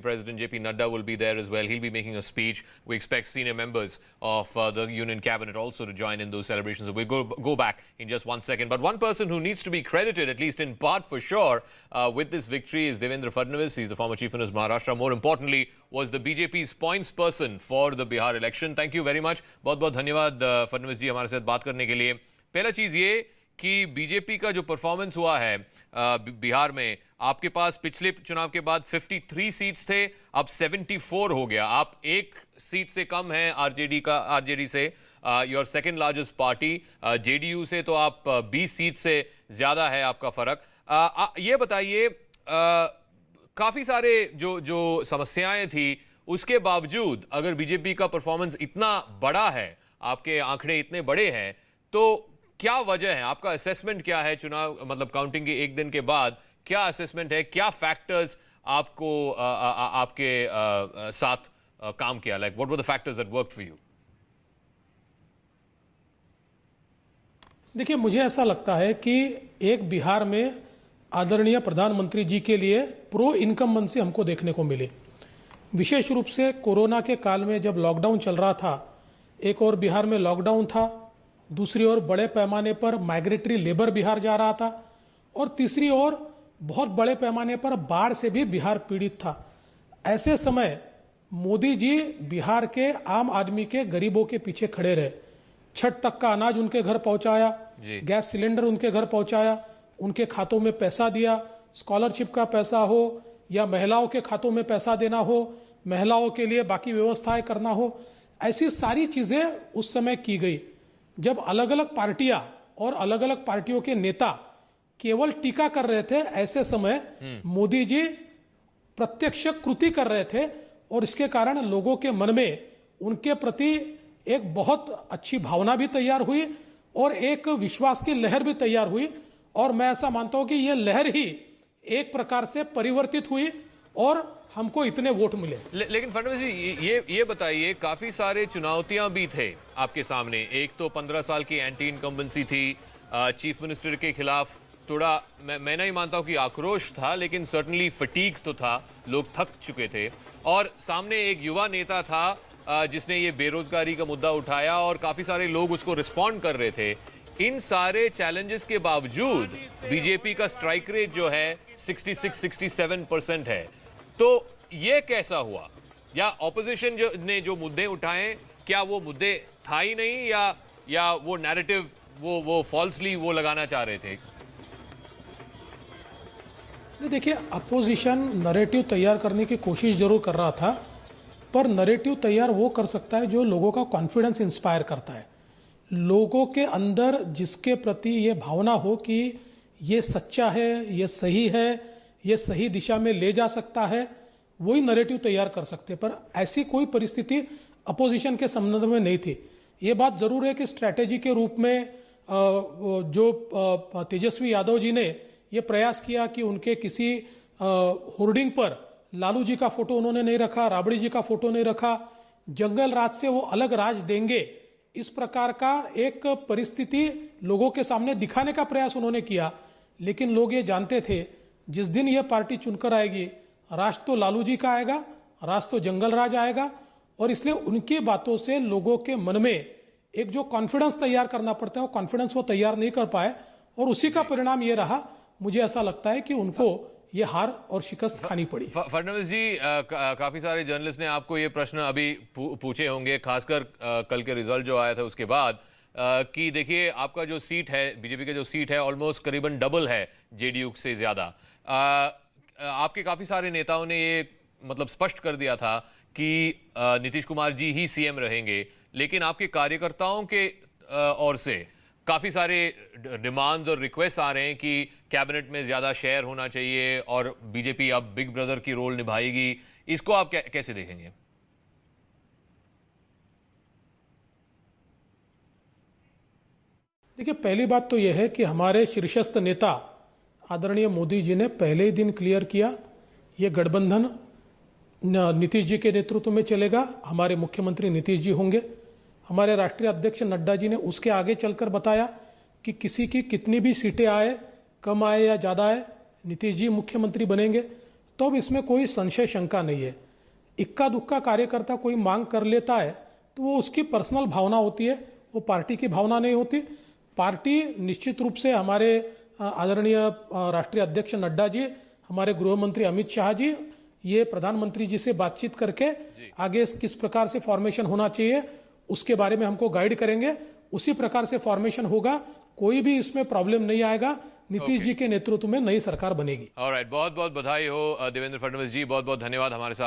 President JP Nadda will be there as well. He'll be making a speech. We expect senior members of the Union Cabinet also to join in those celebrations. We'll go back in just 1 second. But one person who needs to be credited, at least in part for sure, with this victory is Devendra Fadnavis. He's the former Chief Minister of Maharashtra. More importantly, was the BJP's points person for the Bihar election. Thank you very much. बहुत-बहुत धन्यवाद फडणवीस जी हमारे साथ बात करने के लिए. पहला चीज़ ये कि बीजेपी का जो परफॉर्मेंस हुआ है बिहार में, आपके पास पिछले चुनाव के बाद 53 सीट्स थे, अब 74 हो गया. आप एक सीट से कम हैं आरजेडी से. Your second largest party. JDU से तो आप 20 सीट से ज्यादा है आपका फर्क. ये बताइए, काफी सारे जो समस्याएं थी उसके बावजूद अगर बीजेपी का परफॉर्मेंस इतना बड़ा है, आपके आंकड़े इतने बड़े हैं, तो क्या वजह है? आपका असेसमेंट क्या है? चुनाव मतलब काउंटिंग के एक दिन के बाद क्या असेसमेंट है? क्या फैक्टर्स आपको आपके साथ काम किया? Like what were the factors that worked for you? देखिए, मुझे ऐसा लगता है कि एक बिहार में आदरणीय प्रधानमंत्री जी के लिए प्रो इनकम्बेंसी हमको देखने को मिली. विशेष रूप से कोरोना के काल में जब लॉकडाउन चल रहा था, एक और बिहार में लॉकडाउन था, दूसरी ओर बड़े पैमाने पर माइग्रेटरी लेबर बिहार जा रहा था, और तीसरी ओर बहुत बड़े पैमाने पर बाढ़ से भी बिहार पीड़ित था. ऐसे समय मोदी जी बिहार के आम आदमी के, गरीबों के पीछे खड़े रहे. छठ तक का अनाज उनके घर पहुंचाया, गैस सिलेंडर उनके घर पहुंचाया, उनके खातों में पैसा दिया. स्कॉलरशिप का पैसा हो या महिलाओं के खातों में पैसा देना हो, महिलाओं के लिए बाकी व्यवस्थाएं करना हो, ऐसी सारी चीजें उस समय की गई. जब अलग अलग पार्टियां और अलग अलग पार्टियों के नेता केवल टीका कर रहे थे, ऐसे समय मोदी जी प्रत्यक्ष कृति कर रहे थे, और इसके कारण लोगों के मन में उनके प्रति एक बहुत अच्छी भावना भी तैयार हुई और एक विश्वास की लहर भी तैयार हुई. और मैं ऐसा मानता हूं कि यह लहर ही एक प्रकार से परिवर्तित हुई और हमको इतने वोट मिले. लेकिन फडणवीस जी, ये बताइए, काफी सारे चुनौतियां भी थे आपके सामने. एक तो 15 साल की एंटी इनकम्बेंसी थी, चीफ मिनिस्टर के खिलाफ थोड़ा मैं नहीं मानता हूं कि आक्रोश था, लेकिन सर्टनली फटीग तो था, लोग थक चुके थे. और सामने एक युवा नेता था जिसने ये बेरोजगारी का मुद्दा उठाया और काफी सारे लोग उसको रिस्पॉन्ड कर रहे थे. इन सारे चैलेंजेस के बावजूद बीजेपी का स्ट्राइक रेट जो है 66-67% है. तो ये कैसा हुआ? या ऑपोजिशन ने जो मुद्दे उठाए, क्या वो मुद्दे था ही नहीं, या वो नैरेटिव वो फॉल्सली वो लगाना चाह रहे थे? देखिए, अपोजिशन नैरेटिव तैयार करने की कोशिश जरूर कर रहा था, पर नैरेटिव तैयार वो कर सकता है जो लोगों का कॉन्फिडेंस इंस्पायर करता है. लोगों के अंदर जिसके प्रति ये भावना हो कि ये सच्चा है, ये सही है, ये सही दिशा में ले जा सकता है, वही नैरेटिव तैयार कर सकते. पर ऐसी कोई परिस्थिति अपोजिशन के संबंध में नहीं थी. ये बात जरूर है कि स्ट्रैटेजी के रूप में जो तेजस्वी यादव जी ने ये प्रयास किया कि उनके किसी होर्डिंग पर लालू जी का फोटो उन्होंने नहीं रखा, राबड़ी जी का फोटो नहीं रखा, जंगल राज से वो अलग राज देंगे, इस प्रकार का एक परिस्थिति लोगों के सामने दिखाने का प्रयास उन्होंने किया. लेकिन लोग ये जानते थे, जिस दिन ये पार्टी चुनकर आएगी, राज तो लालू जी का आएगा, राज तो जंगल राज आएगा. और इसलिए उनकी बातों से लोगों के मन में एक जो कॉन्फिडेंस तैयार करना पड़ता है, वो कॉन्फिडेंस वो तैयार नहीं कर पाए, और उसी का परिणाम ये रहा. मुझे ऐसा लगता है कि उनको ये हार और शिकस्त खानी पड़ी. फडणवीस जी, काफी सारे जर्नलिस्ट ने आपको ये प्रश्न अभी पूछे होंगे, खासकर कल के रिजल्ट जो आया था उसके बाद, कि देखिए आपका जो सीट है, बीजेपी का जो सीट है, ऑलमोस्ट करीबन डबल है जेडीयू से ज्यादा. आपके काफी सारे नेताओं ने ये मतलब स्पष्ट कर दिया था कि नीतीश कुमार जी ही सीएम रहेंगे, लेकिन आपके कार्यकर्ताओं के ओर से काफी सारे डिमांड्स और रिक्वेस्ट आ रहे हैं कि कैबिनेट में ज्यादा शेयर होना चाहिए और बीजेपी अब बिग ब्रदर की रोल निभाएगी. इसको आप कैसे देखेंगे? देखिए, पहली बात तो यह है कि हमारे शीर्षस्थ नेता आदरणीय मोदी जी ने पहले ही दिन क्लियर किया, ये गठबंधन नीतीश जी के नेतृत्व में चलेगा, हमारे मुख्यमंत्री नीतीश जी होंगे. हमारे राष्ट्रीय अध्यक्ष नड्डा जी ने उसके आगे चलकर बताया कि किसी की कितनी भी सीटें आए, कम आए या ज़्यादा आए, नीतीश जी मुख्यमंत्री बनेंगे. तो अब इसमें कोई संशय शंका नहीं है। इक्का दुक्का कार्यकर्ता कोई मांग कर लेता है तो वो उसकी पर्सनल भावना होती है, वो पार्टी की भावना नहीं होती। पार्टी निश्चित रूप से हमारे आदरणीय राष्ट्रीय अध्यक्ष नड्डा जी, हमारे गृह मंत्री अमित शाह जी, ये प्रधानमंत्री जी से बातचीत करके आगे किस प्रकार से फॉर्मेशन होना चाहिए उसके बारे में हमको गाइड करेंगे। उसी प्रकार से फॉर्मेशन होगा, कोई भी इसमें प्रॉब्लम नहीं आएगा। नीतीश जी के नेतृत्व में नई सरकार बनेगी। ऑलराइट, बहुत बहुत बधाई हो देवेंद्र फडणवीस जी, बहुत बहुत धन्यवाद हमारे साथ